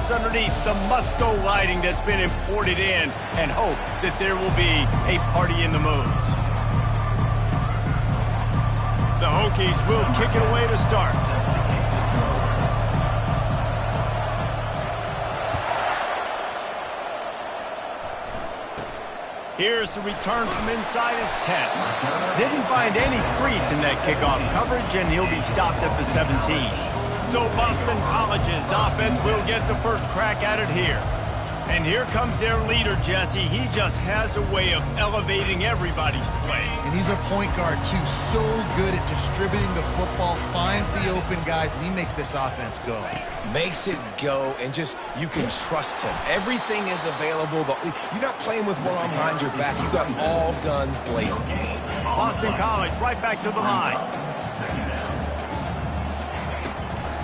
themselves underneath the Musco lighting that's been imported in and hope that there will be a party in the moons. The Hokies will kick it away to start. Here's the return from inside his 10. Didn't find any crease in that kickoff coverage, and he'll be stopped at the 17. So Boston College's offense will get the first crack at it here. And here comes their leader, Jesse. He just has a way of elevating everybody's play. And he's a point guard, too. So good at distributing the football, finds the open guys, and he makes this offense go. Makes it go, and just, you can trust him. Everything is available. You're not playing with one arm behind your back. You got all guns blazing. Boston College right back to the line.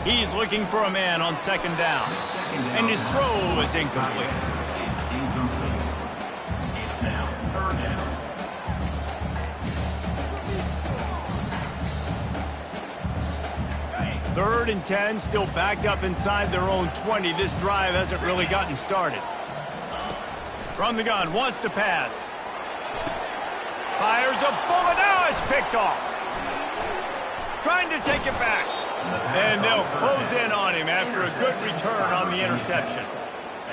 He's looking for a man on second down. And his throw is incomplete. Third and 10, still backed up inside their own 20. This drive hasn't really gotten started. From the gun, wants to pass. Fires a bullet, now it's picked off. Trying to take it back. And they'll close in on him after a good return on the interception.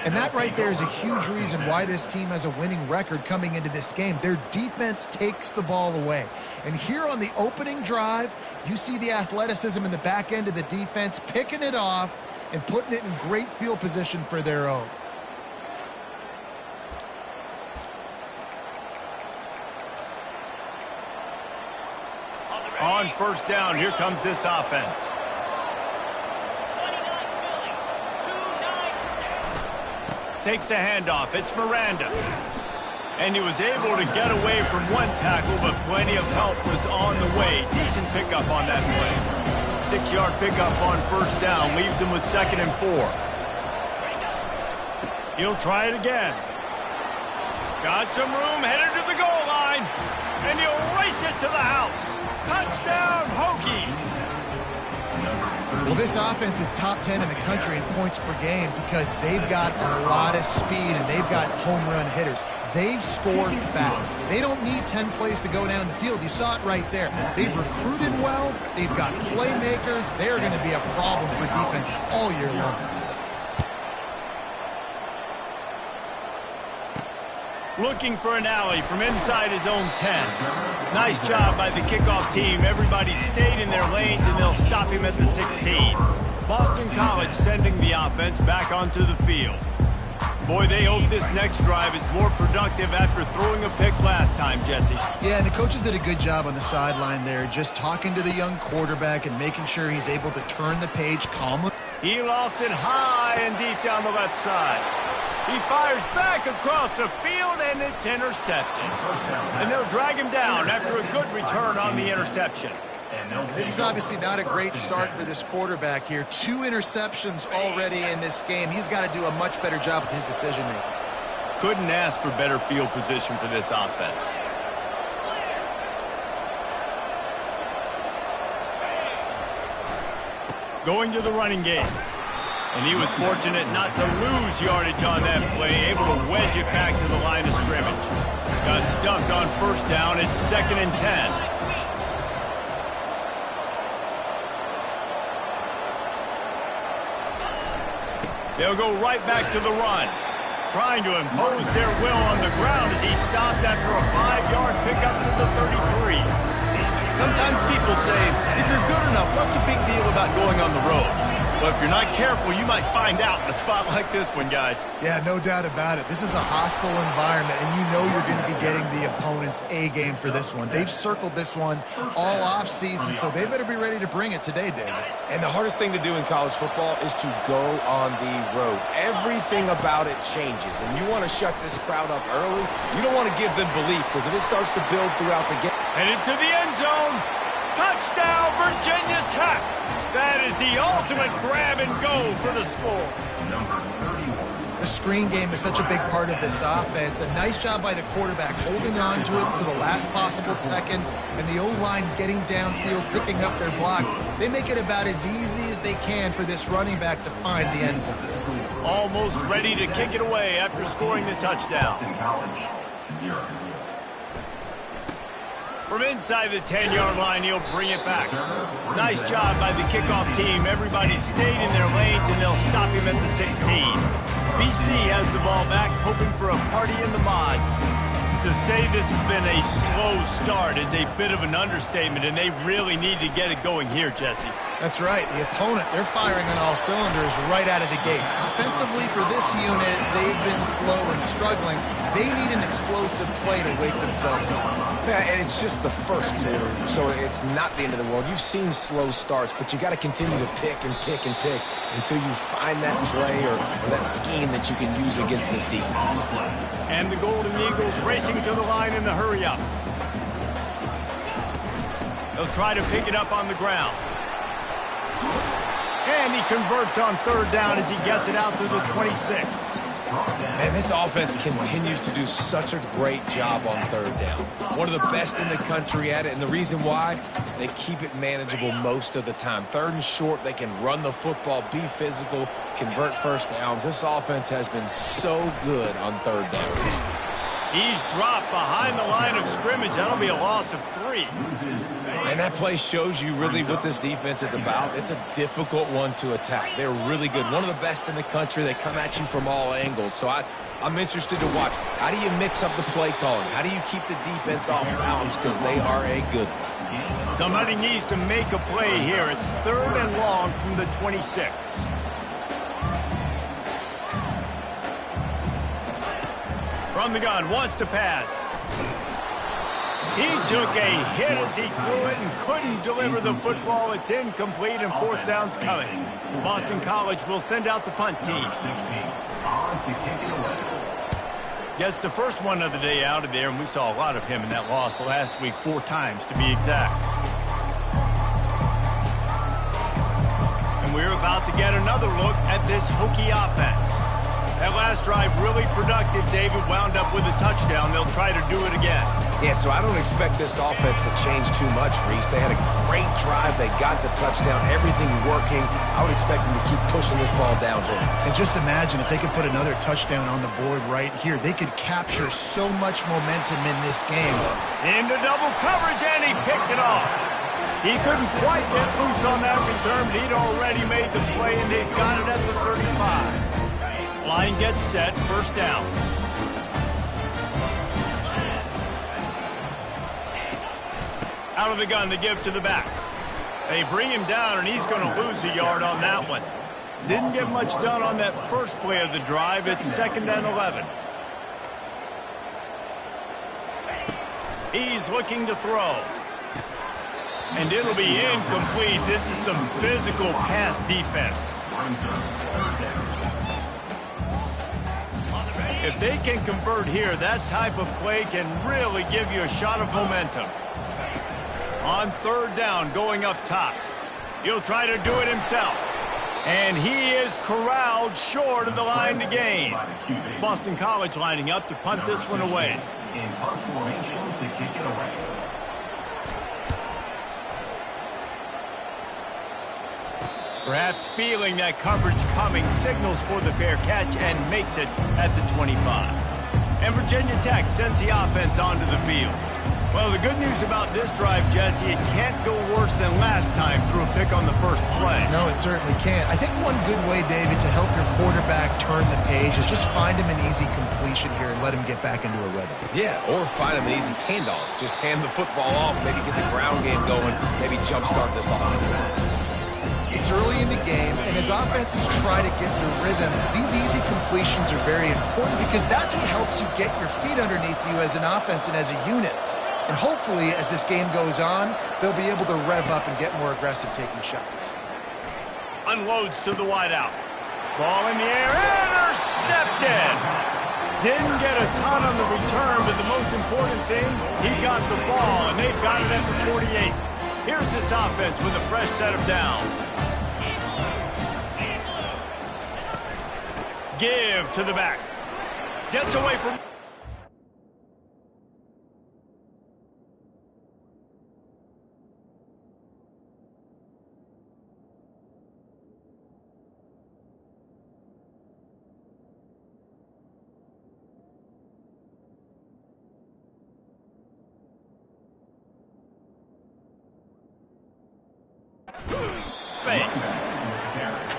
And that right there is a huge reason why this team has a winning record coming into this game. Their defense takes the ball away. And here on the opening drive, you see the athleticism in the back end of the defense, picking it off and putting it in great field position for their own. On first down, here comes this offense. Takes the handoff. It's Miranda. And he was able to get away from one tackle, but plenty of help was on the way. Decent pickup on that play. 6-yard pickup on first down. Leaves him with 2nd and 4. He'll try it again. Got some room, headed to the goal line. And he'll race it to the house. Touchdown, Hokies! Well, this offense is top 10 in the country in points per game because they've got a lot of speed and they've got home run hitters. They score fast. They don't need 10 plays to go down the field. You saw it right there. They've recruited well. They've got playmakers. They're going to be a problem for defenses all year long. Looking for an alley from inside his own 10. Nice job by the kickoff team. Everybody stayed in their lanes, and they'll stop him at the 16. Boston College sending the offense back onto the field. Boy, they hope this next drive is more productive after throwing a pick last time, Jesse. Yeah, and the coaches did a good job on the sideline there, just talking to the young quarterback and making sure he's able to turn the page calmly. He lofts it high and deep down the left side. He fires back across the field, and it's intercepted. And they'll drag him down after a good return on the interception. This is obviously not a great start for this quarterback here. 2 interceptions already in this game. He's got to do a much better job with his decision-making. Couldn't ask for better field position for this offense. Going to the running game. And he was fortunate not to lose yardage on that play, able to wedge it back to the line of scrimmage. Got stuffed on first down. It's 2nd and 10. They'll go right back to the run, trying to impose their will on the ground as he stopped after a 5-yard pickup to the 33. Sometimes people say, if you're good enough, what's the big deal about going on the road? Well, if you're not careful, you might find out in a spot like this one, guys. Yeah, no doubt about it. This is a hostile environment, and you know you're going to be getting the opponent's A game for this one. They've circled this one all off-season, so they better be ready to bring it today, David. And the hardest thing to do in college football is to go on the road. Everything about it changes, and you want to shut this crowd up early. You don't want to give them belief, because if it starts to build throughout the game. Headed to the end zone. Touchdown, Virginia Tech. That is the ultimate grab and go for the score. Number 31. The screen game is such a big part of this offense. A nice job by the quarterback holding on to it to the last possible second, and the O-line getting downfield, picking up their blocks. They make it about as easy as they can for this running back to find the end zone. Almost ready to kick it away after scoring the touchdown. From inside the 10-yard line, he'll bring it back. Nice job by the kickoff team. Everybody stayed in their lanes, and they'll stop him at the 16. BC has the ball back, hoping for a party in the mods. To say this has been a slow start is a bit of an understatement, and they really need to get it going here, Jesse. That's right. The opponent, they're firing on all cylinders right out of the gate. Offensively, for this unit, they've been slow and struggling. They need an explosive play to wake themselves up. Yeah, and it's just the first quarter, so it's not the end of the world. You've seen slow starts, but you got to continue to pick and pick and pick until you find that play or that scheme that you can use against this defense. And the Golden Eagles racing to the line in the hurry-up. They'll try to pick it up on the ground. And he converts on third down as he gets it out to the 26. Man, this offense continues to do such a great job on third down. One of the best in the country at it, and the reason why, they keep it manageable most of the time. Third and short, they can run the football, be physical, convert first downs. This offense has been so good on third downs. He's dropped behind the line of scrimmage. That'll be a loss of 3. And that play shows you really what this defense is about. It's a difficult one to attack. They're really good. One of the best in the country. They come at you from all angles. So I'm interested to watch. How do you mix up the play calling? How do you keep the defense off balance? Because they are a good one. Somebody needs to make a play here. It's third and long from the 26. From the gun, wants to pass. He took a hit as he threw it and couldn't deliver the football. It's incomplete and fourth down's coming. Boston College will send out the punt team. Gets the first one of the day out of there, and we saw a lot of him in that loss last week, 4 times to be exact. And we're about to get another look at this Hokie offense. That last drive really productive. David wound up with a touchdown. They'll try to do it again. Yeah, so I don't expect this offense to change too much, Reese. They had a great drive. They got the touchdown. Everything working. I would expect them to keep pushing this ball downhill. And just imagine if they could put another touchdown on the board right here. They could capture so much momentum in this game. Into double coverage, and he picked it off. He couldn't quite get loose on that return, but he'd already made the play, and they've got it at the 35. Line gets set, first down. Out of the gun to give to the back. They bring him down, and he's going to lose a yard on that one. Didn't get much done on that first play of the drive. It's 2nd and 11. He's looking to throw. And it'll be incomplete. This is some physical pass defense. If they can convert here, that type of play can really give you a shot of momentum. On third down, going up top. He'll try to do it himself. And he is corralled short of the line to gain. Boston College lining up to punt this one away. In punt formation to kick it away. Perhaps feeling that coverage coming, signals for the fair catch and makes it at the 25. And Virginia Tech sends the offense onto the field. Well, the good news about this drive, Jesse, it can't go worse than last time through a pick on the first play. No, it certainly can't. I think one good way, David, to help your quarterback turn the page is just find him an easy completion here and let him get back into a rhythm. Yeah, or find him an easy handoff. Just hand the football off, maybe get the ground game going, maybe jumpstart this offense. It's early in the game, and as offenses try to get their rhythm, these easy completions are very important because that's what helps you get your feet underneath you as an offense and as a unit. And hopefully, as this game goes on, they'll be able to rev up and get more aggressive taking shots. Unloads to the wideout. Ball in the air, intercepted! Didn't get a ton on the return, but the most important thing, he got the ball, and they've got it at the 48. Here's this offense with a fresh set of downs. Give to the back. Gets away from... space.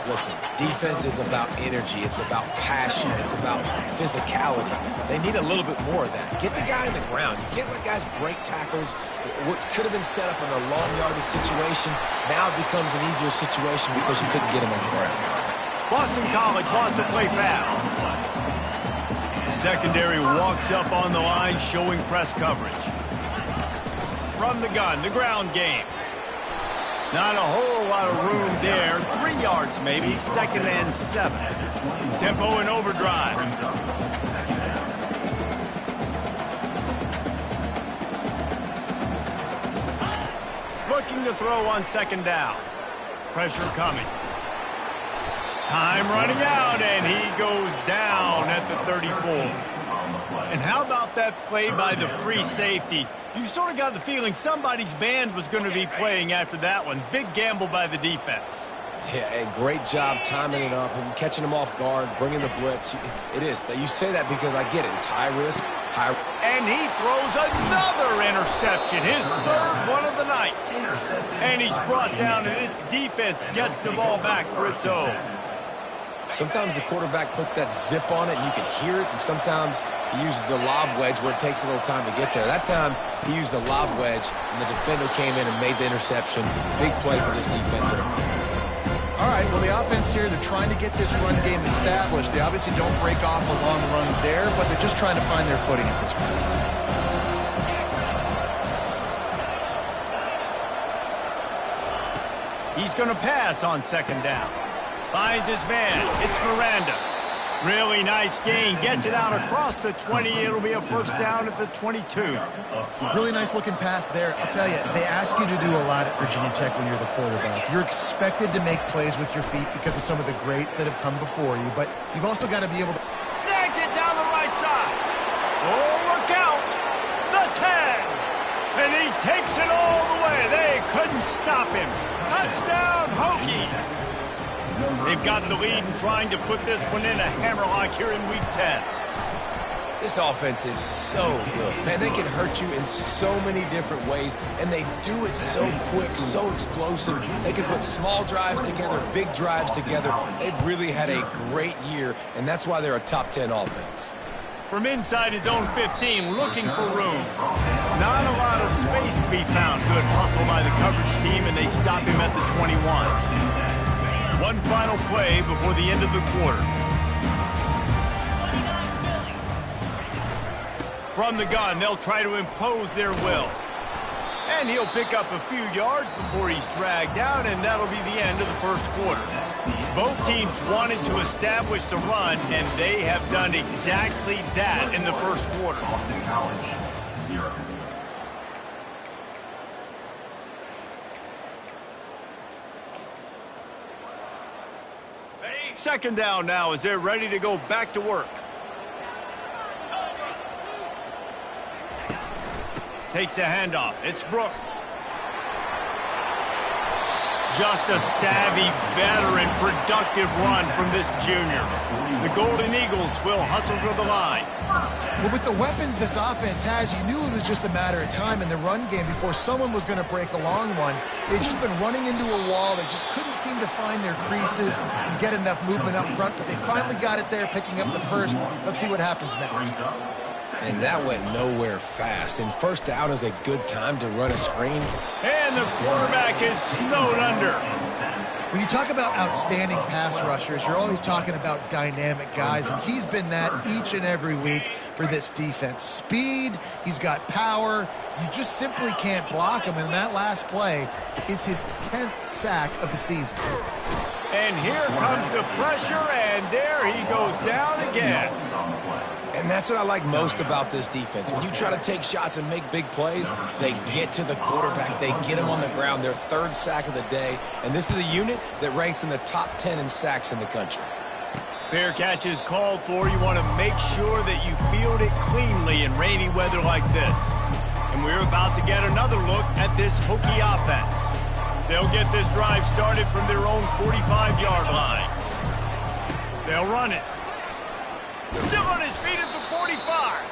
Listen, defense is about energy. It's about passion. It's about physicality. They need a little bit more of that. Get the guy in the ground. You can't let guys break tackles. What could have been set up in a long yardage situation now becomes an easier situation because you couldn't get him on the ground. Boston College wants to play fast. Secondary walks up on the line, showing press coverage. From the gun, the ground game. Not a whole lot of room there. 3 yards maybe. 2nd and 7. Tempo and overdrive. Looking to throw on 2nd down. Pressure coming. Time running out, and he goes down at the 34. And how about that play by the free safety? You sort of got the feeling somebody's band was going to be playing after that one. Big gamble by the defense. Yeah, and great job timing it up and catching them off guard, bringing the blitz. It is. You say that because I get it. It's high risk, high... And he throws another interception, his 3rd one of the night. And he's brought down, and this defense gets the ball back for its own. Sometimes the quarterback puts that zip on it, and you can hear it, and sometimes he uses the lob wedge where it takes a little time to get there. That time, he used the lob wedge, and the defender came in and made the interception. Big play for this defense here. All right, well, the offense here, they're trying to get this run game established. They obviously don't break off a long run there, but they're just trying to find their footing at this point. He's going to pass on 2nd down. Finds his man. It's Miranda. Really nice gain. Gets it out across the 20. It'll be a 1st down at the 22. Really nice looking pass there. I'll tell you, they ask you to do a lot at Virginia Tech when you're the quarterback. You're expected to make plays with your feet because of some of the greats that have come before you, but you've also got to be able to... Snags it down the right side. Oh, look out. The 10. And he takes it all the way. They couldn't stop him. Touchdown, Hokies. They've got the lead and trying to put this one in a hammerlock here in Week 10. This offense is so good. Man, they can hurt you in so many different ways, and they do it so quick, so explosive. They can put small drives together, big drives together. They've really had a great year, and that's why they're a top 10 offense. From inside his own 15, looking for room. Not a lot of space to be found. Good hustle by the coverage team, and they stop him at the 21. One final play before the end of the quarter. From the gun, they'll try to impose their will. And he'll pick up a few yards before he's dragged out, and that'll be the end of the 1st quarter. Both teams wanted to establish the run, and they have done exactly that in the 1st quarter. Boston College, 0. 2nd down now as they're ready to go back to work. Takes the handoff. It's Brooks. Just a savvy, veteran, productive run from this junior. The Golden Eagles will hustle to the line. Well, with the weapons this offense has, you knew it was just a matter of time in the run game before someone was going to break a long one. They've just been running into a wall. They just couldn't seem to find their creases and get enough movement up front, but they finally got it there, picking up the 1st. Let's see what happens next. And that went nowhere fast. And 1st down is a good time to run a screen. And the quarterback is snowed under. When you talk about outstanding pass rushers, you're always talking about dynamic guys, and he's been that each and every week for this defense. Speed, he's got power. You just simply can't block him, and that last play is his 10th sack of the season. And here comes the pressure, and there he goes down again. And that's what I like most about this defense. When you try to take shots and make big plays, they get to the quarterback. They get him on the ground. Their 3rd sack of the day. And this is a unit that ranks in the top 10 in sacks in the country. Fair catch is called for. You want to make sure that you field it cleanly in rainy weather like this. And we're about to get another look at this Hokie offense. They'll get this drive started from their own 45-yard line. They'll run it. Still on his feet at the 45.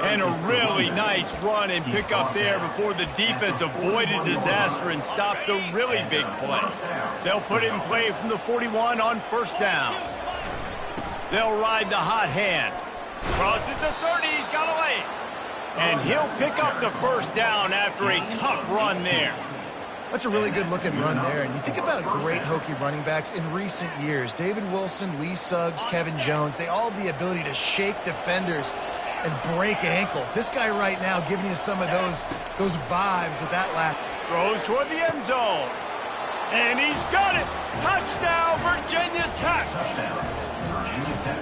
And a really nice run and pick up there before the defense avoided disaster and stopped the really big play. They'll put it in play from the 41 on first down. They'll ride the hot hand. Crosses the 30, he's got a lane. And he'll pick up the first down after a tough run there. That's a really good-looking run there. And you think about great Hokie running backs in recent years. David Wilson, Lee Suggs, Kevin Jones, they all have the ability to shake defenders and break ankles. This guy right now giving you some of those vibes with that last. Throws toward the end zone. And he's got it. Touchdown, Virginia Tech.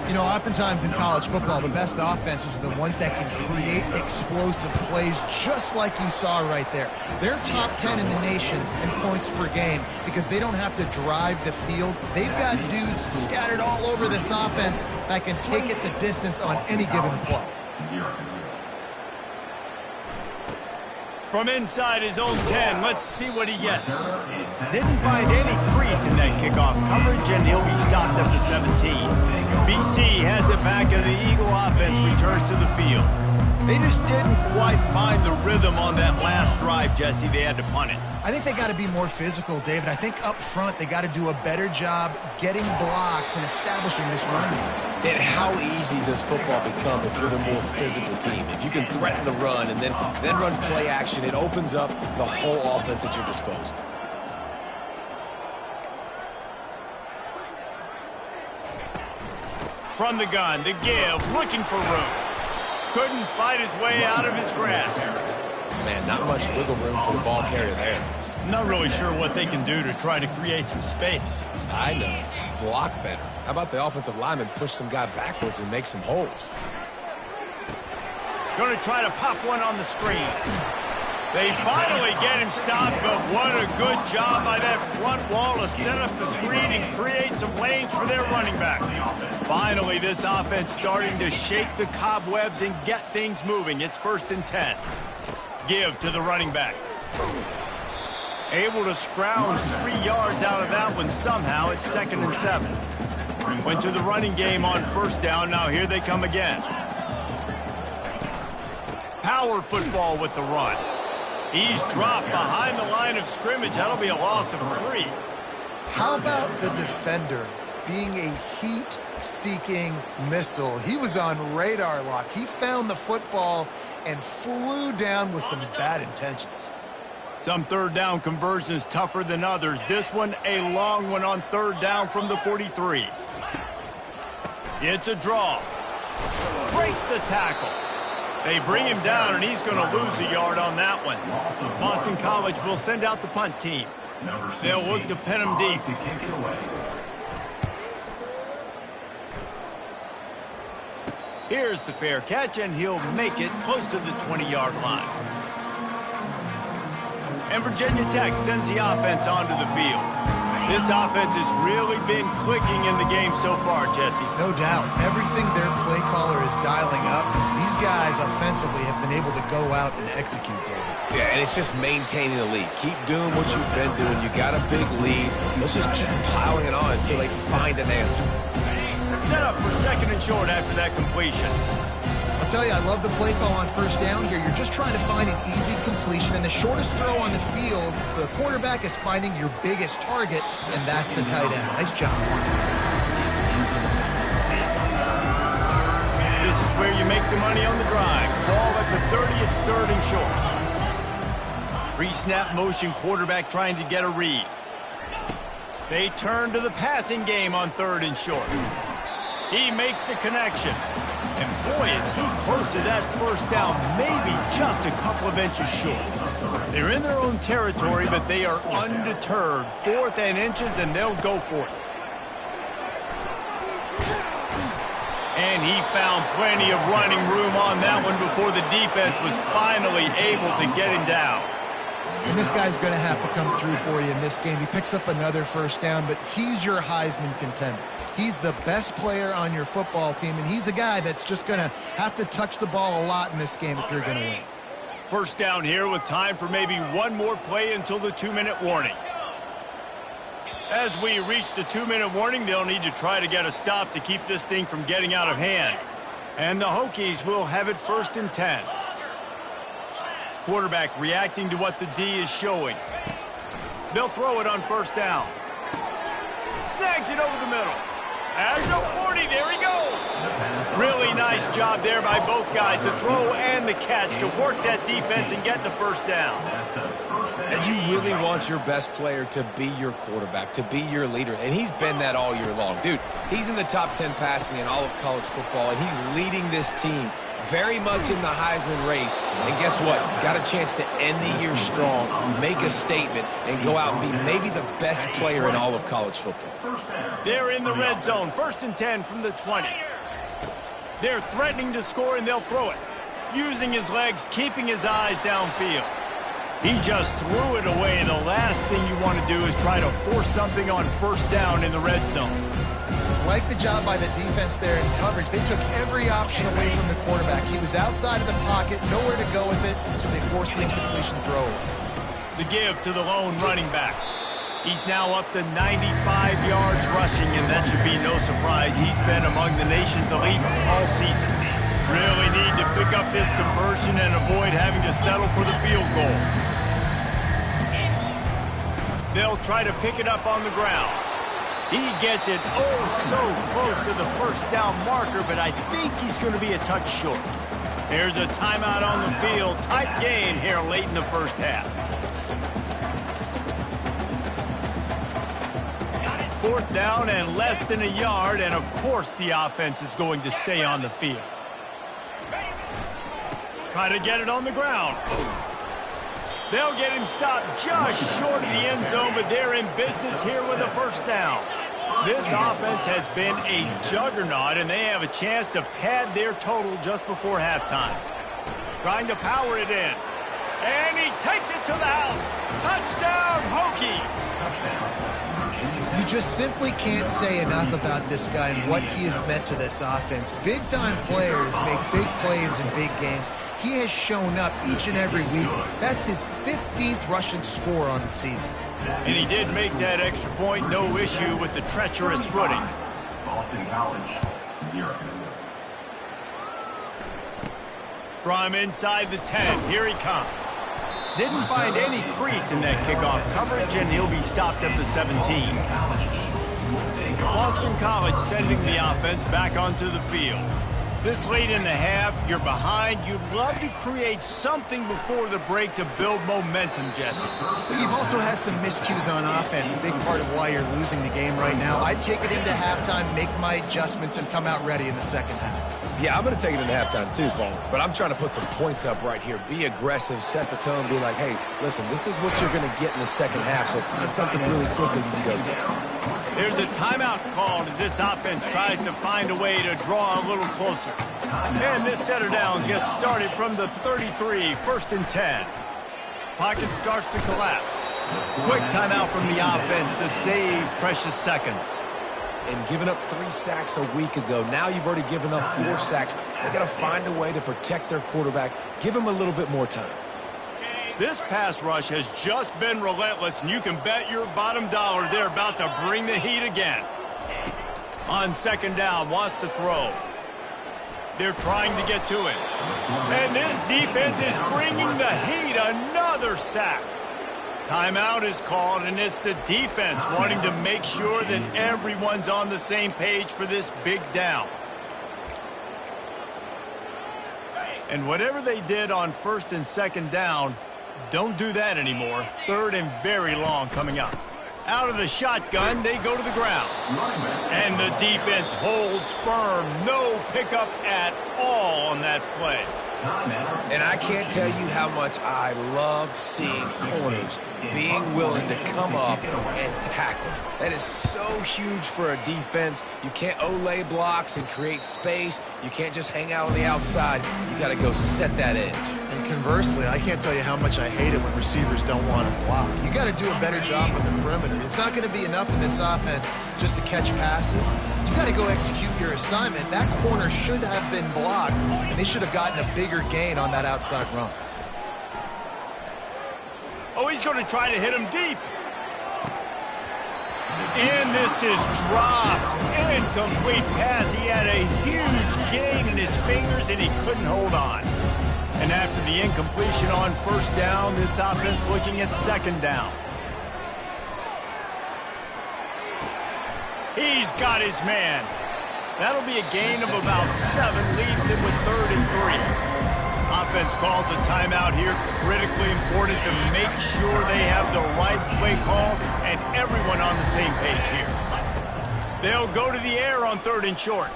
You know, oftentimes in college football, the best offenses are the ones that can create explosive plays just like you saw right there. They're top 10 in the nation in points per game because they don't have to drive the field. They've got dudes scattered all over this offense that can take it the distance on any given play. From inside his own 10, let's see what he gets. Didn't find any crease in that kickoff coverage, and he'll be stopped at the 17. BC has it back, and the Eagle offense returns to the field. They just didn't quite find the rhythm on that last drive, Jesse. They had to punt it. I think they got to be more physical, David. I think up front they got to do a better job getting blocks and establishing this running game. And how easy does football become if you're the more physical team? If you can threaten the run and then run play action, it opens up the whole offense at your disposal. From the gun, the give, looking for room. Couldn't fight his way out of his grasp. Man, not much wiggle room for the ball carrier there. Not really sure what they can do to try to create some space. I know. Block better. How about the offensive lineman push some guy backwards and make some holes? Going to try to pop one on the screen. They finally get him stopped, but what a good job by that front wall to set up the screen and create some lanes for their running back. Finally, this offense starting to shake the cobwebs and get things moving. It's 1st and 10. Give to the running back. Able to scrounge 3 yards out of that one somehow. It's 2nd and 7. Went to the running game on first down. Now here they come again. Power football with the run. He's dropped behind the line of scrimmage. That'll be a loss of 3. How about the defender being a heat-seeking missile? He was on radar lock. He found the football and flew down with some bad intentions. Some third down conversions tougher than others. This one a long one on third down from the 43. It's a draw. Breaks the tackle. They bring him down, and he's going to lose a yard on that one. Boston College will send out the punt team. They'll look to pin him deep. Here's the fair catch, and he'll make it close to the 20-yard line. And Virginia Tech sends the offense onto the field. This offense has really been clicking in the game so far, Jesse. No doubt. Everything their play caller is dialing up, these guys offensively have been able to go out and execute, David. Yeah, and it's just maintaining the lead. Keep doing what you've been doing. You got a big lead. Let's just keep piling it on until they find an answer. Set up for 2nd and short after that completion. I'll tell you, I love the play call on first down here. You're just trying to find an easy completion, and the shortest throw on the field for the quarterback is finding your biggest target, and that's the tight end. Nice job. This is where you make the money on the drive. Ball at the 30, it's 3rd and short. Pre-snap motion, quarterback trying to get a read. They turn to the passing game on 3rd and short. He makes the connection. And boy, is he close to that first down, maybe just a couple of inches short. They're in their own territory, but they are undeterred. 4th and inches, and they'll go for it. And he found plenty of running room on that one before the defense was finally able to get him down. And this guy's going to have to come through for you in this game. He picks up another first down, but he's your Heisman contender. He's the best player on your football team, and he's a guy that's just going to have to touch the ball a lot in this game if you're going to win. First down here with time for maybe one more play until the 2-minute warning. As we reach the 2-minute warning, they'll need to try to get a stop to keep this thing from getting out of hand. And the Hokies will have it 1st and 10. Quarterback reacting to what the D is showing. They'll throw it on 1st down. Snags it over the middle. There's no 40. There he goes. Really nice job there by both guys to throw and the catch to work that defense and get the 1st down. And you really want your best player to be your quarterback, to be your leader. And he's been that all year long. Dude, he's in the top 10 passing in all of college football, and he's leading this team very much in the Heisman race. And guess what? Got a chance to end the year strong, make a statement, and go out and be maybe the best player in all of college football. They're in the red zone. 1st and 10 from the 20. They're threatening to score, and they'll throw it. Using his legs, keeping his eyes downfield. He just threw it away. The last thing you want to do is try to force something on 1st down in the red zone. Like the job by the defense there in coverage. They took every option away from the quarterback. He was outside of the pocket, nowhere to go with it, so they forced the incompletion throw. The give to the lone running back. He's now up to 95 yards rushing, and that should be no surprise. He's been among the nation's elite all season. Really need to pick up this conversion and avoid having to settle for the field goal. They'll try to pick it up on the ground. He gets it so close to the 1st down marker, but I think he's going to be a touch short. There's a timeout on the field. Tight game here late in the 1st half. 4th down and less than a yard, and of course the offense is going to stay on the field. Try to get it on the ground. They'll get him stopped just short of the end zone, but they're in business here with a 1st down. This offense has been a juggernaut, and they have a chance to pad their total just before halftime. Trying to power it in. And he takes it to the house. Touchdown, Hokies! You just simply can't say enough about this guy and what he has meant to this offense. Big-time players make big plays in big games. He has shown up each and every week. That's his 15th rushing score on the season. And he did make that extra point, no issue with the treacherous footing. Boston College, 0. From inside the 10, here he comes. Didn't find any crease in that kickoff coverage, and he'll be stopped at the 17. Boston College sending the offense back onto the field. This late in the half, you're behind. You'd love to create something before the break to build momentum, Jesse. You've also had some miscues on offense, a big part of why you're losing the game right now. I'd take it into halftime, make my adjustments, and come out ready in the 2nd half. Yeah, I'm going to take it into halftime too, Paul. But I'm trying to put some points up right here. Be aggressive, set the tone, be like, hey, listen, this is what you're going to get in the 2nd half, so find something really quickly you can go to. There's a timeout called as this offense tries to find a way to draw a little closer. And this set of downs gets started from the 33, 1st and 10. Pocket starts to collapse. Quick timeout from the offense to save precious seconds. And giving up 3 sacks a week ago. Now you've already given up 4 sacks. They got to find a way to protect their quarterback. Give him a little bit more time. This pass rush has just been relentless, and you can bet your bottom dollar they're about to bring the heat again. On 2nd down, wants to throw. They're trying to get to it. And this defense is bringing the heat. Another sack. Timeout is called, and it's the defense wanting to make sure that everyone's on the same page for this big down. And whatever they did on 1st and 2nd down, don't do that anymore. 3rd and very long coming up. Out of the shotgun, they go to the ground. And the defense holds firm. No pickup at all on that play. And I can't tell you how much I love seeing corners being willing to come up and tackle. That is so huge for a defense. You can't olay blocks and create space. You can't just hang out on the outside. You got to go set that edge. And conversely, I can't tell you how much I hate it when receivers don't want to block. You got to do a better job on the perimeter. It's not going to be enough in this offense just to catch passes. You got to go execute your assignment. That corner should have been blocked, and they should have gotten a bigger gain on that outside run. Oh, he's going to try to hit him deep. And this is dropped. Incomplete pass. He had a huge gain in his fingers, and he couldn't hold on. And after the incompletion on first down, this offense looking at second down. He's got his man. That'll be a gain of about 7, leaves him with 3rd and 3. Offense calls a timeout here. Critically important to make sure they have the right play call and everyone on the same page here. They'll go to the air on 3rd and short.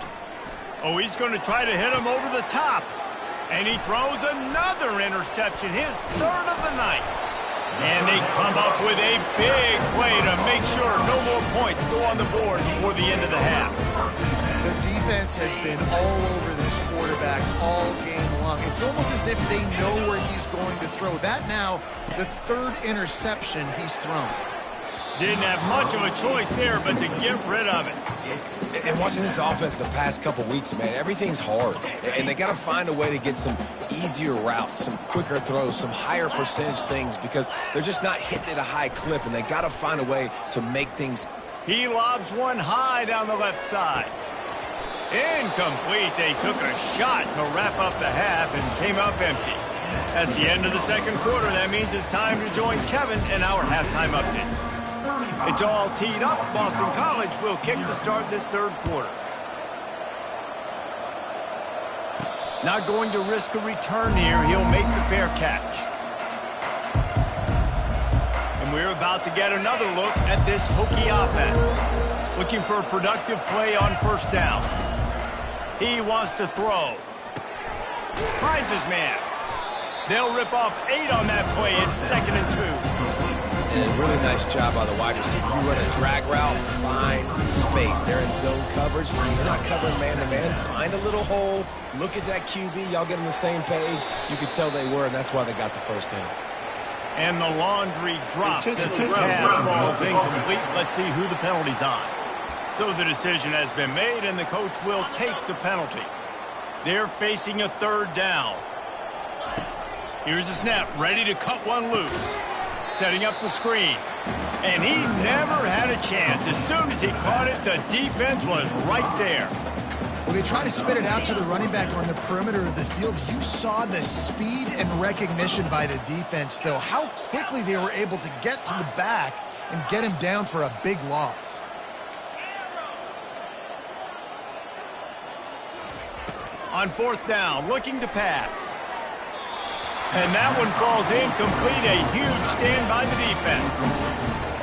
Oh, he's going to try to hit him over the top. And he throws another interception, his 3rd of the night. And they come up with a big play to make sure no more points go on the board before the end of the half. The defense has been all over this quarterback all game long. It's almost as if they know where he's going to throw. That now, the 3rd interception he's thrown. Didn't have much of a choice there, but to get rid of it. And watching this offense the past couple weeks, man, everything's hard. And they got to find a way to get some easier routes, some quicker throws, some higher percentage things because they're just not hitting at a high clip, and they got to find a way to make things. He lobs one high down the left side. Incomplete. They took a shot to wrap up the half and came up empty. That's the end of the second quarter. That means it's time to join Kevin in our halftime update. It's all teed up. Boston College will kick to start this 3rd quarter. Not going to risk a return here. He'll make the fair catch. And we're about to get another look at this Hokie offense. Looking for a productive play on first down. He wants to throw. Finds his man. They'll rip off 8 on that play. It's 2nd and 2. And a really nice job by the wide receiver. You run a drag route, find space. They're in zone coverage. They're not covering man-to-man. Find a little hole. Look at that QB. Y'all get on the same page. You could tell they were, and that's why they got the first down. And the laundry drops as the pass falls incomplete. Let's see who the penalty's on. So the decision has been made, and the coach will take the penalty. They're facing a 3rd down. Here's the snap, ready to cut one loose. Setting up the screen. And he never had a chance. As soon as he caught it, the defense was right there. Well, they try to spit it out to the running back on the perimeter of the field. You saw the speed and recognition by the defense, though. How quickly they were able to get to the back and get him down for a big loss. On 4th down, looking to pass. And that one falls incomplete. A huge stand by the defense.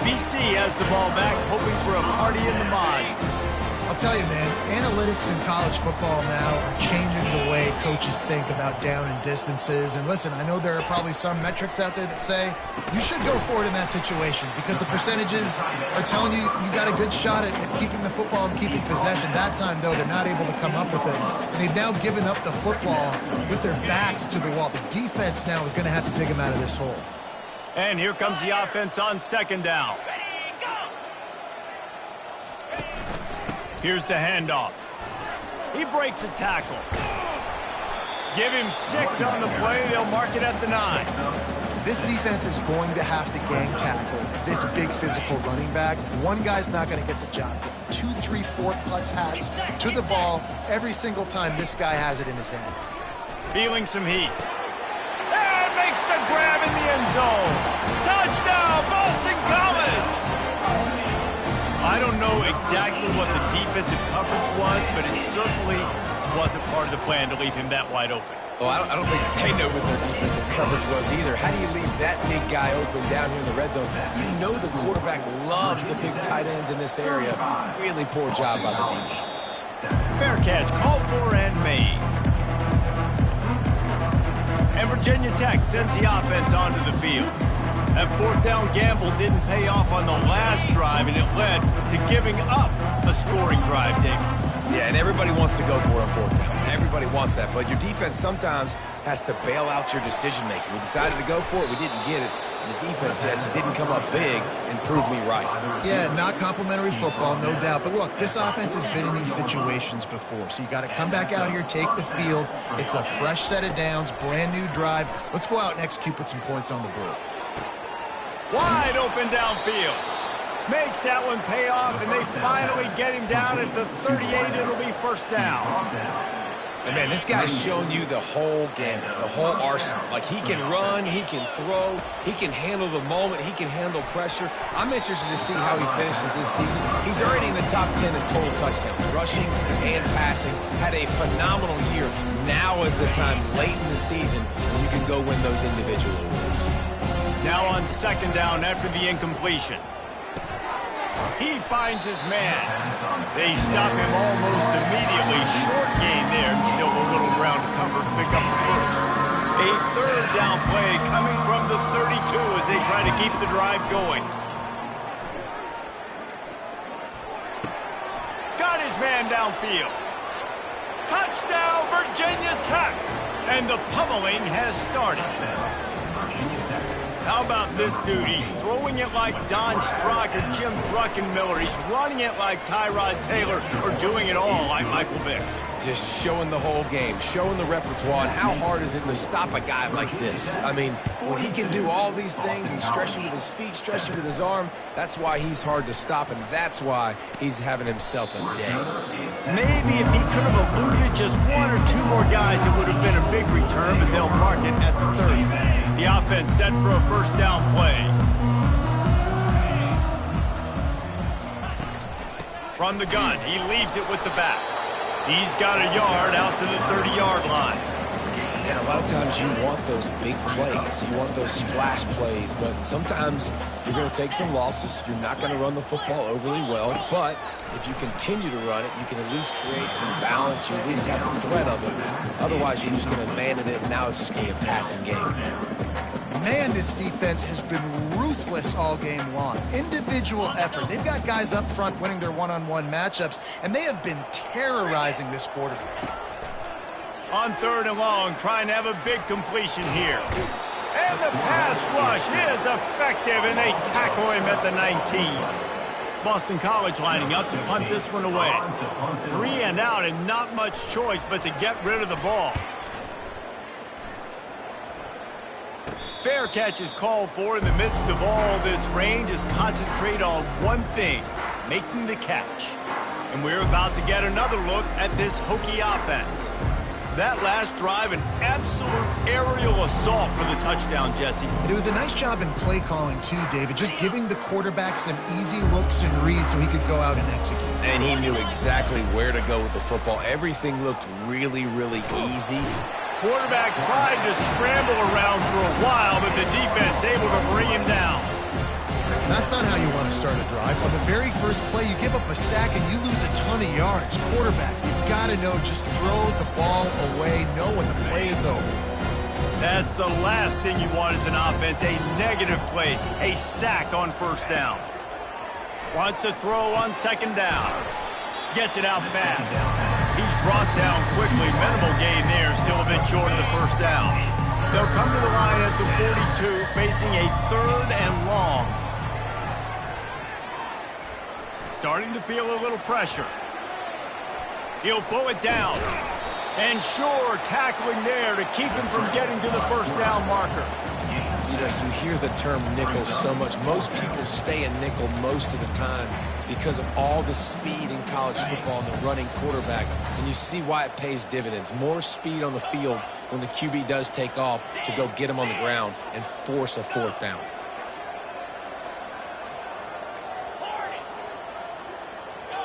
BC has the ball back, hoping for a party in the mods. I'll tell you, man, analytics in college football now are changing the way coaches think about down and distances. And listen, I know there are probably some metrics out there that say you should go for it in that situation because the percentages are telling you you got a good shot at keeping the football and keeping possession. That time, though, they're not able to come up with it. And they've now given up the football with their backs to the wall. The defense now is going to have to dig them out of this hole. And here comes the offense on 2nd down. Here's the handoff. He breaks a tackle. Give him 6 on the play. They'll mark it at the 9. This defense is going to have to gang tackle this big physical running back. One guy's not going to get the job done. 2, 3, 4 plus hats to the ball every single time this guy has it in his hands. Feeling some heat. And makes the grab in the end zone. Touchdown, Boston College! I don't know exactly what the defensive coverage was, but it certainly wasn't part of the plan to leave him that wide open. Well, I don't think they know what their defensive coverage was either. How do you leave that big guy open down here in the red zone? You know the quarterback loves the big tight ends in this area. Really poor job by the defense. Fair catch, called for and made. And Virginia Tech sends the offense onto the field. That 4th down gamble didn't pay off on the last drive, and it led to giving up a scoring drive, Dave. Yeah, and everybody wants to go for it on fourth down. Everybody wants that, but your defense sometimes has to bail out your decision-making. We decided to go for it. We didn't get it. The defense, Jesse, didn't come up big and prove me right. Yeah, not complimentary football, no doubt. But look, this offense has been in these situations before. So you got to come back out here, take the field. It's a fresh set of downs, brand new drive. Let's go out and execute, put some points on the board. Wide open downfield. Makes that one pay off, and they finally get him down at the 38. It'll be first down. And, man, this guy's shown you the whole gamut, the whole arsenal. Like, he can run, he can throw, he can handle the moment, he can handle pressure. I'm interested to see how he finishes this season. He's already in the top 10 in total touchdowns, rushing and passing. Had a phenomenal year. Now is the time, late in the season, when you can go win those individual awards. Now on second down after the incompletion. He finds his man. They stop him almost immediately. Short gain there, and still a little ground to cover to pick up the first. A third down play coming from the 32 as they try to keep the drive going. Got his man downfield. Touchdown, Virginia Tech. And the pummeling has started. How about this dude? He's throwing it like Don Strock or Jim Druckenmiller. He's running it like Tyrod Taylor, or doing it all like Michael Vick. Just showing the whole game, showing the repertoire, and how hard is it to stop a guy like this? I mean, when he can do all these things and stretching with his feet, stretching with his arm, that's why he's hard to stop, and that's why he's having himself a day. Maybe if he could have eluded just one or two more guys, it would have been a big return, but they'll mark it at the 30. The offense set for a first down play. From the gun, he leaves it with the back. He's got a yard out to the 30-yard line. And a lot of times you want those big plays. You want those splash plays, but sometimes you're going to take some losses. You're not going to run the football overly well, but if you continue to run it, you can at least create some balance. You at least have the threat of it. Otherwise, you're just going to abandon it, and now it's just going to be a passing game. Man, this defense has been ruthless all game long. Individual effort. They've got guys up front winning their one-on-one matchups, and they have been terrorizing this quarterback. On third and long, trying to have a big completion here. And the pass rush is effective, and they tackle him at the 19. Boston College lining up to punt this one away. 3 and out, and not much choice but to get rid of the ball. Fair catch is called for in the midst of all this rain. Just concentrate on one thing, making the catch. And we're about to get another look at this Hokie offense. That last drive, an absolute aerial assault for the touchdown, Jesse. It was a nice job in play calling, too, David, just giving the quarterback some easy looks and reads so he could go out and execute. And he knew exactly where to go with the football. Everything looked really, really easy. Quarterback tried to scramble around for a while, but the defense able to bring him down. That's not how you want to start a drive. On the very first play, you give up a sack and you lose a ton of yards. Quarterback, you've got to know, just throw the ball away, know when the play is over. That's the last thing you want as an offense, a negative play, a sack on first down. Wants to throw on second down. Gets it out fast. He's brought down quickly. Minimal gain there, still a bit short of the first down. They'll come to the line at the 42, facing a third and long. Starting to feel a little pressure. He'll pull it down. And sure, tackling there to keep him from getting to the first down marker. You know, you hear the term nickel so much. Most people stay in nickel most of the time because of all the speed in college football and the running quarterback. And you see why it pays dividends. More speed on the field when the QB does take off to go get him on the ground and force a fourth down.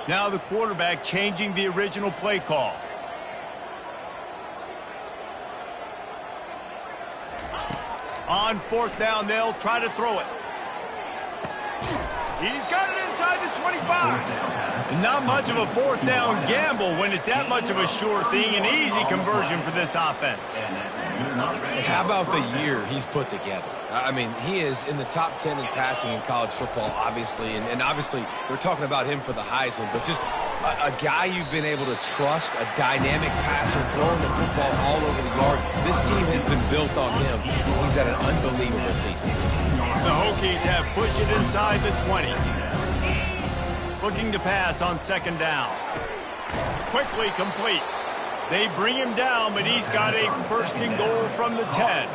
Now the quarterback changing the original play call. On fourth down, they'll try to throw it. He's got it inside the 25. Not much of a fourth down gamble when it's that much of a sure thing. An easy conversion for this offense. And how about the year he's put together? I mean, he is in the top 10 in passing in college football, obviously. And obviously, we're talking about him for the Heisman. But just A guy you've been able to trust, a dynamic passer, throwing the football all over the yard. This team has been built on him. He's had an unbelievable season. The Hokies have pushed it inside the 20. Looking to pass on second down. Quickly complete. They bring him down, but he's got a first and goal from the 10.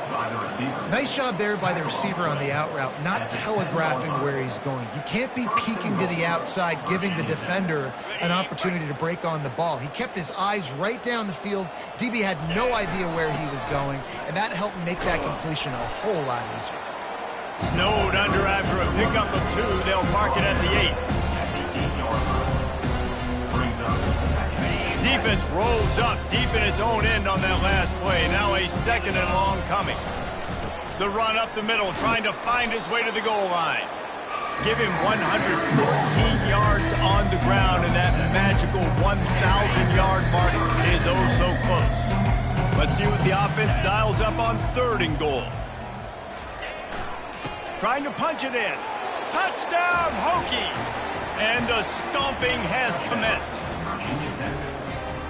Nice job there by the receiver on the out route, not telegraphing where he's going. You can't be peeking to the outside, giving the defender an opportunity to break on the ball. He kept his eyes right down the field. DB had no idea where he was going, and that helped make that completion a whole lot easier. Snowed under after a pickup of 2. They'll mark it at the 8. Defense rolls up deep in its own end on that last play. Now a second and long coming. The run up the middle, trying to find his way to the goal line. Give him 114 yards on the ground, and that magical 1,000-yard mark is oh so close. Let's see what the offense dials up on third and goal. Trying to punch it in. Touchdown, Hokies! And the stomping has commenced.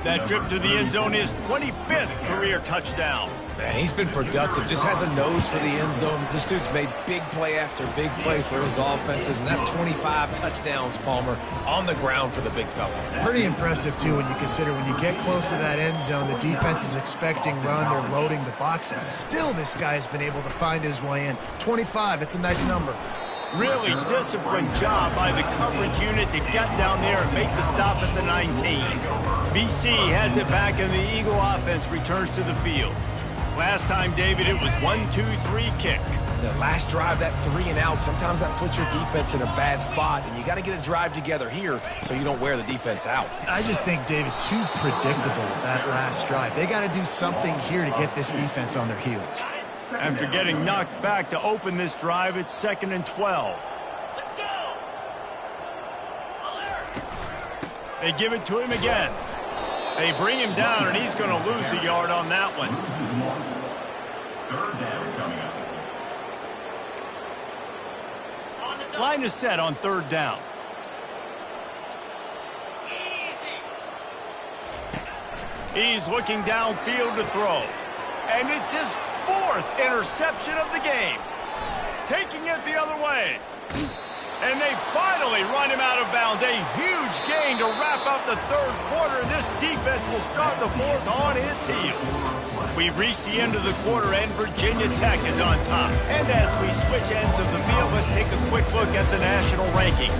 That trip to the end zone is 25th career touchdown. Man, he's been productive, just has a nose for the end zone. This dude's made big play after big play for his offenses, and that's 25 touchdowns, Palmer, on the ground for the big fella. Pretty impressive, too, when you consider when you get close to that end zone, the defense is expecting run, they're loading the boxes. Still, this guy has been able to find his way in. 25, it's a nice number. Really disciplined job by the coverage unit to get down there and make the stop at the 19. BC has it back, and the Eagle offense returns to the field. Last time, David, it was 1-2-3 kick. The last drive, that 3 and out, sometimes that puts your defense in a bad spot, and you got to get a drive together here so you don't wear the defense out. I just think, David, too predictable that last drive. They got to do something here to get this defense on their heels. After getting knocked back to open this drive, it's 2nd and 12. Let's go! They give it to him again. They bring him down, and he's going to lose a yard on that one. Third down coming up. Line is set on third down. He's looking downfield to throw. And it's his 4th interception of the game. Taking it the other way. And they finally run him out of bounds. A huge gain to wrap up the third quarter. And this defense will start the 4th on its heels. We've reached the end of the quarter, and Virginia Tech is on top. And as we switch ends of the field, let's take a quick look at the national rankings.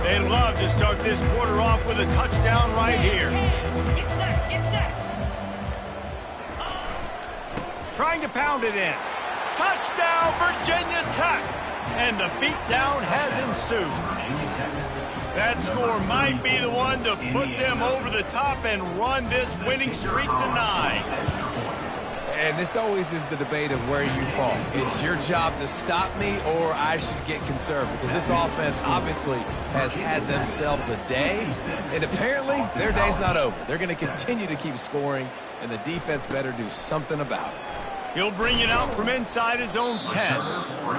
They love to start this quarter off with a touchdown right here. Get set, get set. Trying to pound it in. Touchdown, Virginia Tech! And the beatdown has ensued. That score might be the one to put them over the top and run this winning streak to 9. And this always is the debate of where you fall. It's your job to stop me, or I should get conserved, because this offense obviously has had themselves a day, and apparently their day's not over. They're going to continue to keep scoring, and the defense better do something about it. He'll bring it out from inside his own 10.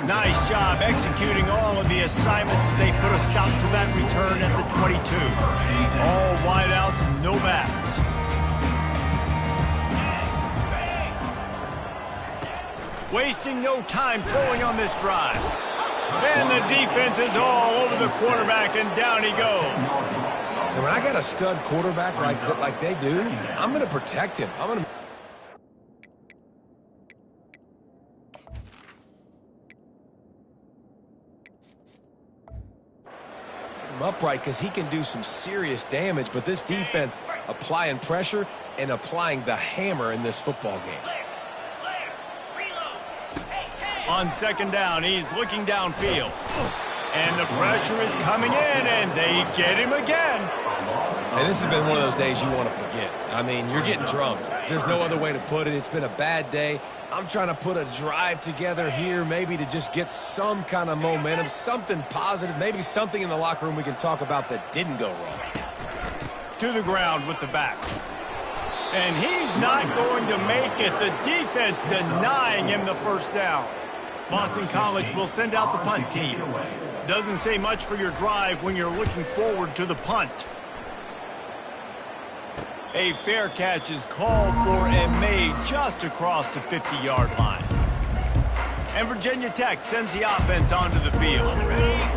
Nice job executing all of the assignments as they put a stop to that return at the 22. All wideouts, no backs. Wasting no time throwing on this drive. And the defense is all over the quarterback, and down he goes. And when I got a stud quarterback like they do, I'm going to protect him. I'm going to... upright, because he can do some serious damage, but this defense applying pressure and applying the hammer in this football game. On second down, he's looking downfield. And the pressure is coming in, and they get him again. And this has been one of those days you want to forget. I mean, you're getting drunk. There's no other way to put it. It's been a bad day. I'm trying to put a drive together here, maybe to just get some kind of momentum, something positive, maybe something in the locker room we can talk about that didn't go wrong. To the ground with the back. And he's not going to make it. The defense denying him the first down. Boston College will send out the punt team. Doesn't say much for your drive when you're looking forward to the punt. A fair catch is called for and made just across the 50-yard line. And Virginia Tech sends the offense onto the field.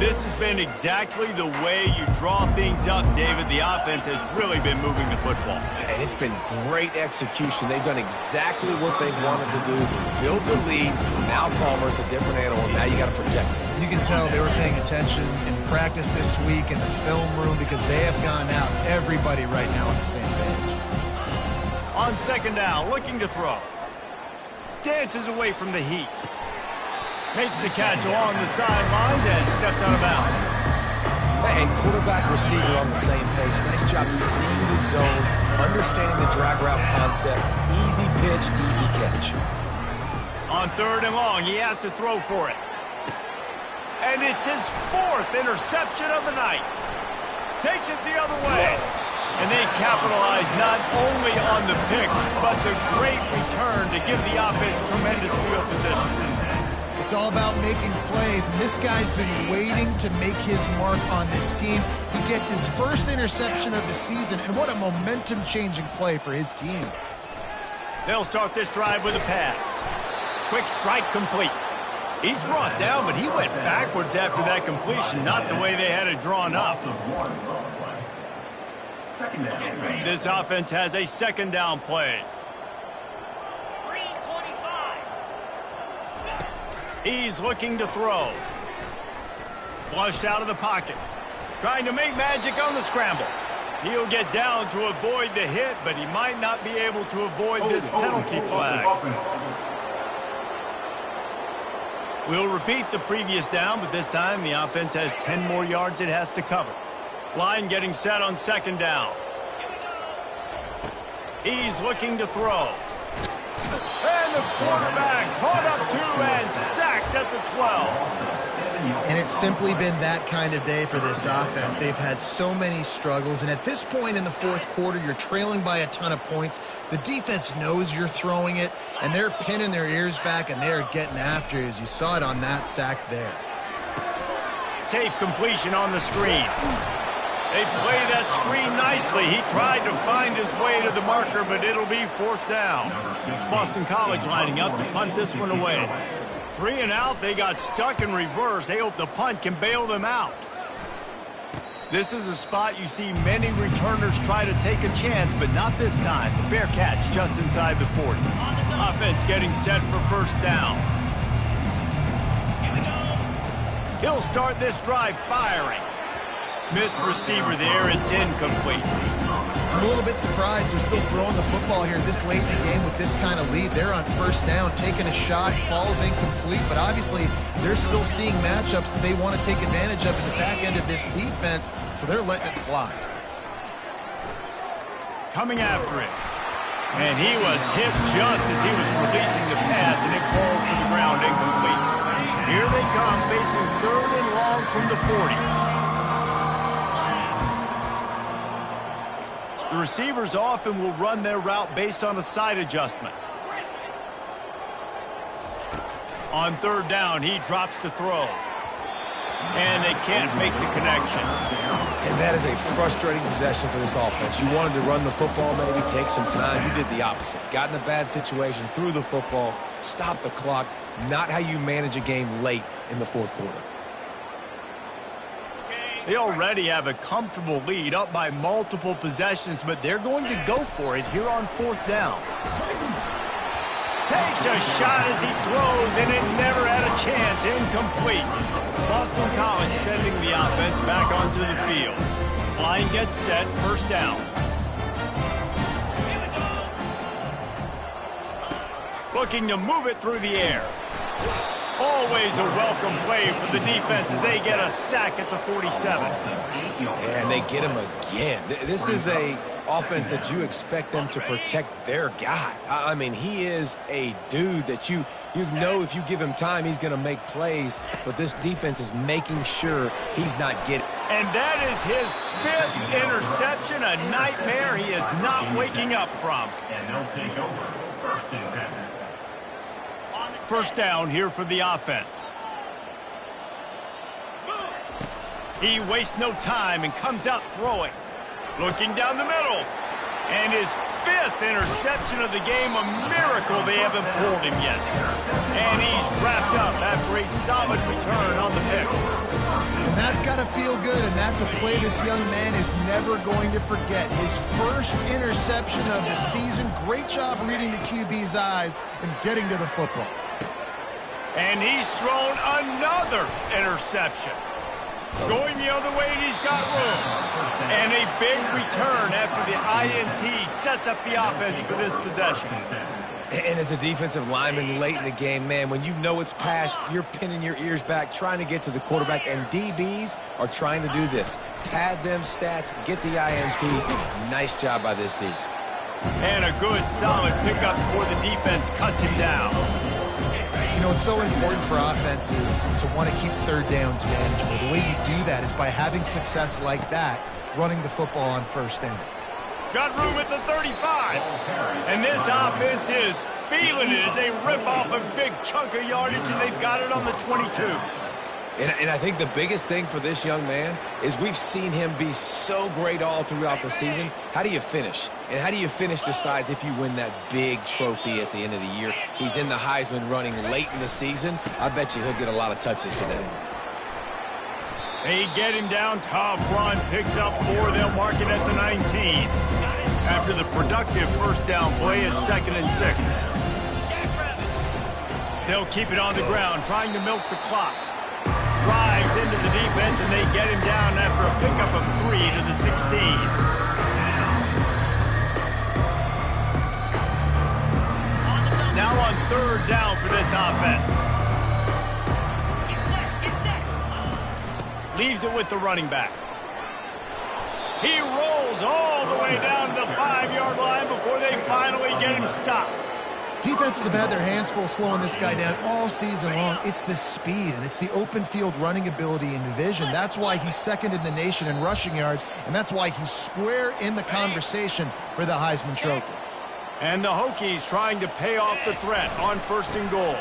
This has been exactly the way you draw things up, David. The offense has really been moving the football. And it's been great execution. They've done exactly what they've wanted to do. Build the lead. Now Palmer's a different animal. Now you got to protect him. You can tell they were paying attention in practice this week in the film room because they have gone out. Everybody right now on the same page. On second down, looking to throw. Dances away from the heat. Makes the catch along the sidelines and steps out of bounds. And quarterback receiver on the same page. Nice job seeing the zone, understanding the drag route concept. Easy pitch, easy catch. On third and long, he has to throw for it. And it's his fourth interception of the night. Takes it the other way. And they capitalize not only on the pick, but the great return to give the offense tremendous field position. It's all about making plays, and this guy's been waiting to make his mark on this team. He gets his first interception of the season, and what a momentum-changing play for his team. They'll start this drive with a pass. Quick strike complete. He's brought down, but he went backwards after that completion, not the way they had it drawn up. This offense has a second down play. He's looking to throw. Flushed out of the pocket. Trying to make magic on the scramble. He'll get down to avoid the hit, but he might not be able to avoid this penalty flag. We'll repeat the previous down, but this time the offense has 10 more yards it has to cover. Line getting set on second down. He's looking to throw. And the quarterback caught up to and sacked at the 12. And it's simply been that kind of day for this offense. They've had so many struggles, and at this point in the fourth quarter, you're trailing by a ton of points. The defense knows you're throwing it, and they're pinning their ears back, and they're getting after it, as you saw it on that sack there. Safe completion on the screen. They play that screen nicely. He tried to find his way to the marker, but it'll be fourth down. Boston College lining up to punt this one away. 3 and out, they got stuck in reverse. They hope the punt can bail them out. This is a spot you see many returners try to take a chance, but not this time. The fair catch just inside the 40. Offense getting set for first down. He'll start this drive firing. Missed receiver there, it's incomplete. I'm a little bit surprised they're still throwing the football here this late in the game with this kind of lead. They're on first down, taking a shot, falls incomplete, but obviously they're still seeing matchups that they want to take advantage of in the back end of this defense, so they're letting it fly. Coming after it. And he was hit just as he was releasing the pass, and it falls to the ground incomplete. Here they come, facing third and long from the 40. The receivers often will run their route based on a side adjustment. On third down, he drops to throw. And they can't make the connection. And that is a frustrating possession for this offense. You wanted to run the football, maybe take some time. You did the opposite. Got in a bad situation, threw the football, stopped the clock. Not how you manage a game late in the fourth quarter. They already have a comfortable lead, up by multiple possessions, but they're going to go for it here on fourth down. Takes a shot as he throws, and it never had a chance. Incomplete. Boston College sending the offense back onto the field. Line gets set, first down. Looking to move it through the air. Always a welcome play for the defense as they get a sack at the 47. And they get him again. This is a offense that you expect them to protect their guy. I mean, he is a dude that you know if you give him time, he's going to make plays. But this defense is making sure he's not getting. And that is his 5th interception, a nightmare he is not waking up from. And they'll take over. First and 10. First down here for the offense. He wastes no time and comes out throwing. Looking down the middle. And his 5th interception of the game, a miracle they haven't pulled him yet. And he's wrapped up after a solid return on the pick. And that's got to feel good, and that's a play this young man is never going to forget. His first interception of the season. Great job reading the QB's eyes and getting to the football. And he's thrown another interception. Going the other way, and he's got room. And a big return after the INT sets up the offense for this possession. And as a defensive lineman late in the game, man, when you know it's past, you're pinning your ears back, trying to get to the quarterback, and DBs are trying to do this. Pad them stats, get the INT. Nice job by this D. And a good, solid pickup before the defense cuts him down. You know, it's so important for offenses to want to keep third downs manageable. The way you do that is by having success like that, running the football on first down. Got room at the 35. And this offense is feeling it as they rip off a big chunk of yardage, and they've got it on the 22. And I think the biggest thing for this young man is we've seen him be so great all throughout the season. How do you finish? And how do you finish decides if you win that big trophy at the end of the year. He's in the Heisman running late in the season. I bet you he'll get a lot of touches today. They get him down, tough run, picks up 4. They'll mark it at the 19. After the productive first down play at 2nd and 6. They'll keep it on the ground, trying to milk the clock. Drives into the defense, and they get him down after a pickup of 3 to the 16. Now on 3rd down for this offense. Leaves it with the running back. He rolls all the way down to the 5-yard line before they finally get him stopped. Defenses have had their hands full slowing this guy down all season long. It's the speed, and it's the open field running ability and vision. That's why he's 2nd in the nation in rushing yards, and that's why he's square in the conversation for the Heisman Trophy. And the Hokies trying to pay off the threat on 1st and goal.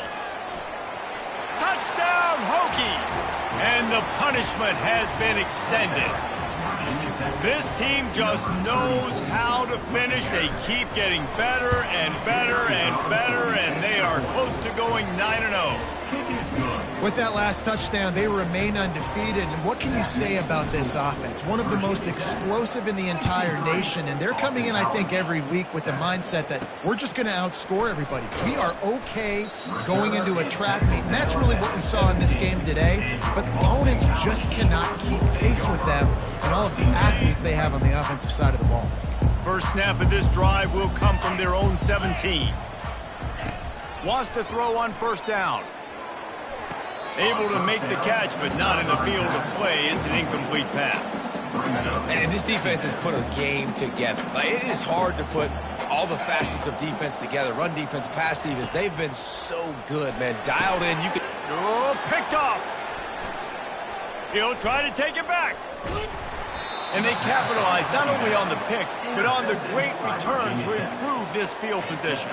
Touchdown, Hokies! And the punishment has been extended. This team just knows how to finish. They keep getting better and better and better, and they are close to going 9-0. With that last touchdown, they remain undefeated. And what can you say about this offense? One of the most explosive in the entire nation, and they're coming in, I think, every week with the mindset that we're just going to outscore everybody. We are okay going into a track meet, and that's really what we saw in this game today. But opponents just cannot keep pace with them and all of the athletes they have on the offensive side of the ball. First snap of this drive will come from their own 17. Wants to throw on 1st down. Able to make the catch, but not in the field of play. It's an incomplete pass. And this defense has put a game together. Like, it is hard to put all the facets of defense together. Run defense, pass defense. They've been so good, man. Dialed in. You could... Oh, picked off. He'll try to take it back. And they capitalize not only on the pick, but on the great return to improve this field position.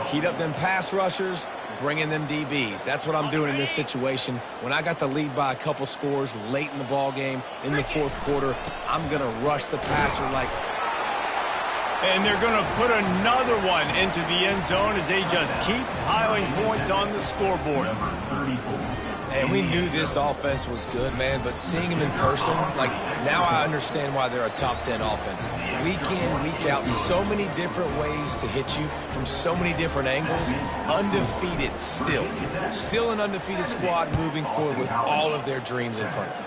Heat up them pass rushers, bring in them DBs. That's what I'm doing in this situation. When I got the lead by a couple scores late in the ball game, in the 4th quarter, I'm going to rush the passer like... And they're going to put another one into the end zone as they just keep piling points on the scoreboard. And we knew this offense was good, man, but seeing them in person, like, now I understand why they're a top 10 offense. Week in, week out, so many different ways to hit you from so many different angles. Undefeated still. Still an undefeated squad moving forward with all of their dreams in front of them.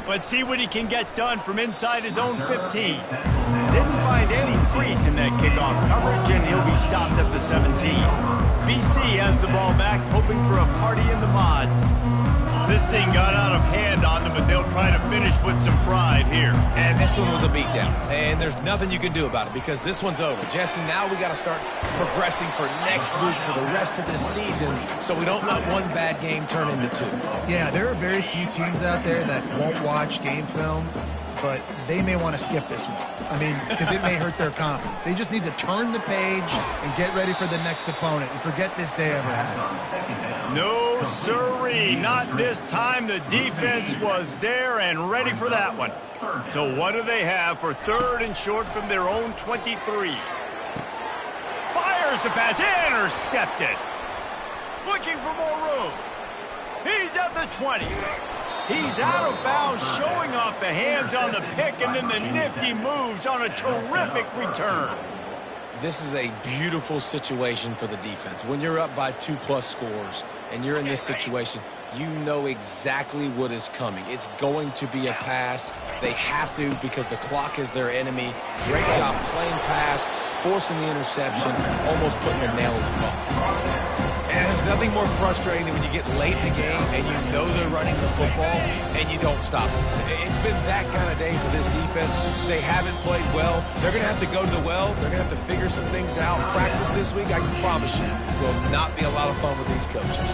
Let's see what he can get done from inside his own 15. Didn't find any crease in that kickoff coverage, and he'll be stopped at the 17. BC has the ball back, hoping for a party in the mods. This thing got out of hand on them, but they'll try to finish with some pride here. And this one was a beatdown. And there's nothing you can do about it because this one's over. Jesse, now we got to start progressing for next week for the rest of this season so we don't let one bad game turn into two. Yeah, there are very few teams out there that won't watch game film, but they may want to skip this one. I mean, because it may hurt their confidence. They just need to turn the page and get ready for the next opponent and forget this day ever happened. No, sirree. Not this time. The defense was there and ready for that one. So what do they have for 3rd and short from their own 23? Fires the pass. Intercepted. Looking for more room. He's at the 20. He's out of bounds, showing off the hands on the pick, and then the nifty moves on a terrific return. This is a beautiful situation for the defense. When you're up by 2+ scores and you're in this situation, you know exactly what is coming. It's going to be a pass. They have to because the clock is their enemy. Great job playing pass, forcing the interception, almost putting the nail in the coffin. And there's nothing more frustrating than when you get late in the game and you know they're running the football and you don't stop them. It's been that kind of day for this defense. They haven't played well. They're going to have to go to the well. They're going to have to figure some things out. Practice this week, I can promise you, will not be a lot of fun with these coaches.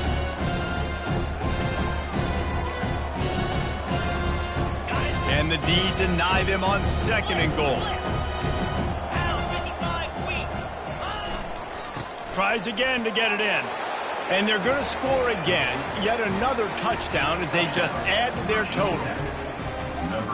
And the D deny them on 2nd and goal. Tries again to get it in. And they're going to score again. Yet another touchdown as they just add to their total.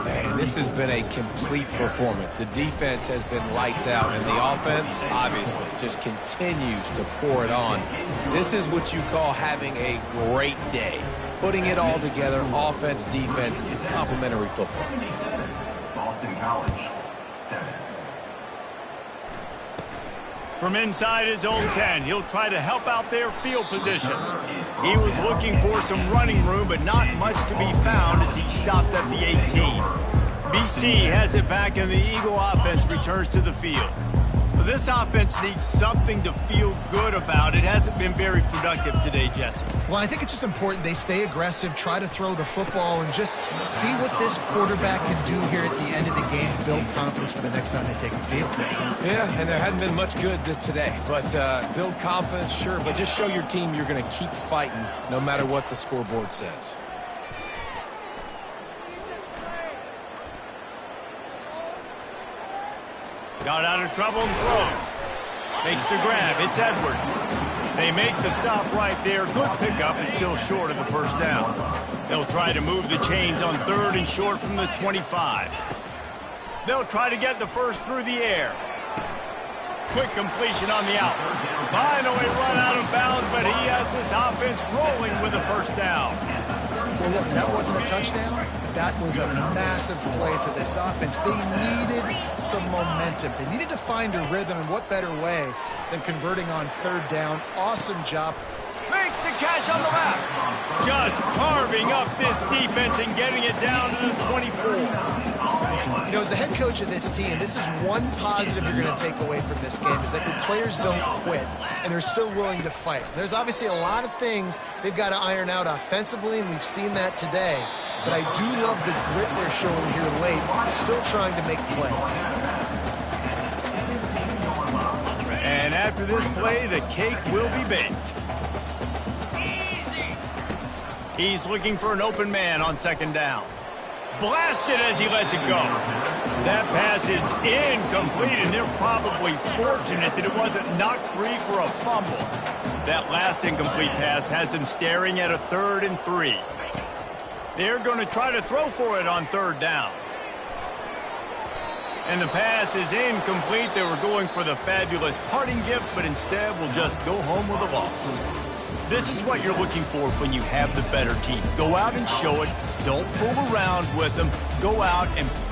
Man, this has been a complete performance. The defense has been lights out, and the offense, obviously, just continues to pour it on. This is what you call having a great day. Putting it all together, offense, defense, complementary football. Boston College, 7. From inside his own 10, he'll try to help out their field position. He was looking for some running room, but not much to be found as he stopped at the 18. BC has it back, and the Eagle offense returns to the field. This offense needs something to feel good about. It hasn't been very productive today, Jesse. Well, I think it's just important they stay aggressive, try to throw the football, and just see what this quarterback can do here at the end of the game to build confidence for the next time they take the field. Yeah, and there hadn't been much good today. But build confidence, sure, but just show your team you're going to keep fighting no matter what the scoreboard says. Got out of trouble and throws. Makes the grab. It's Edwards. They make the stop right there. Good pickup, and still short of the first down. They'll try to move the chains on 3rd and short from the 25. They'll try to get the first through the air. Quick completion on the out. Finally run out of bounds, but he has this offense rolling with a first down. Well, look, that wasn't a touchdown. That was a massive play for this offense. They needed some momentum. They needed to find a rhythm, and what better way than converting on 3rd down. Awesome job. Makes the catch on the left. Just carving up this defense and getting it down to the 24. You know, as the head coach of this team, this is one positive you're going to take away from this game, is that your players don't quit, and they're still willing to fight. There's obviously a lot of things they've got to iron out offensively, and we've seen that today. But I do love the grit they're showing here late, still trying to make plays. And after this play, the cake will be baked. He's looking for an open man on 2nd down. Blasted as he lets it go. That pass is incomplete, and they're probably fortunate that it wasn't knocked free for a fumble. That last incomplete pass has him staring at a 3rd and 3. They're going to try to throw for it on 3rd down. And the pass is incomplete. They were going for the fabulous parting gift, but instead will just go home with a loss. This is what you're looking for when you have the better team. Go out and show it. Don't fool around with them. Go out and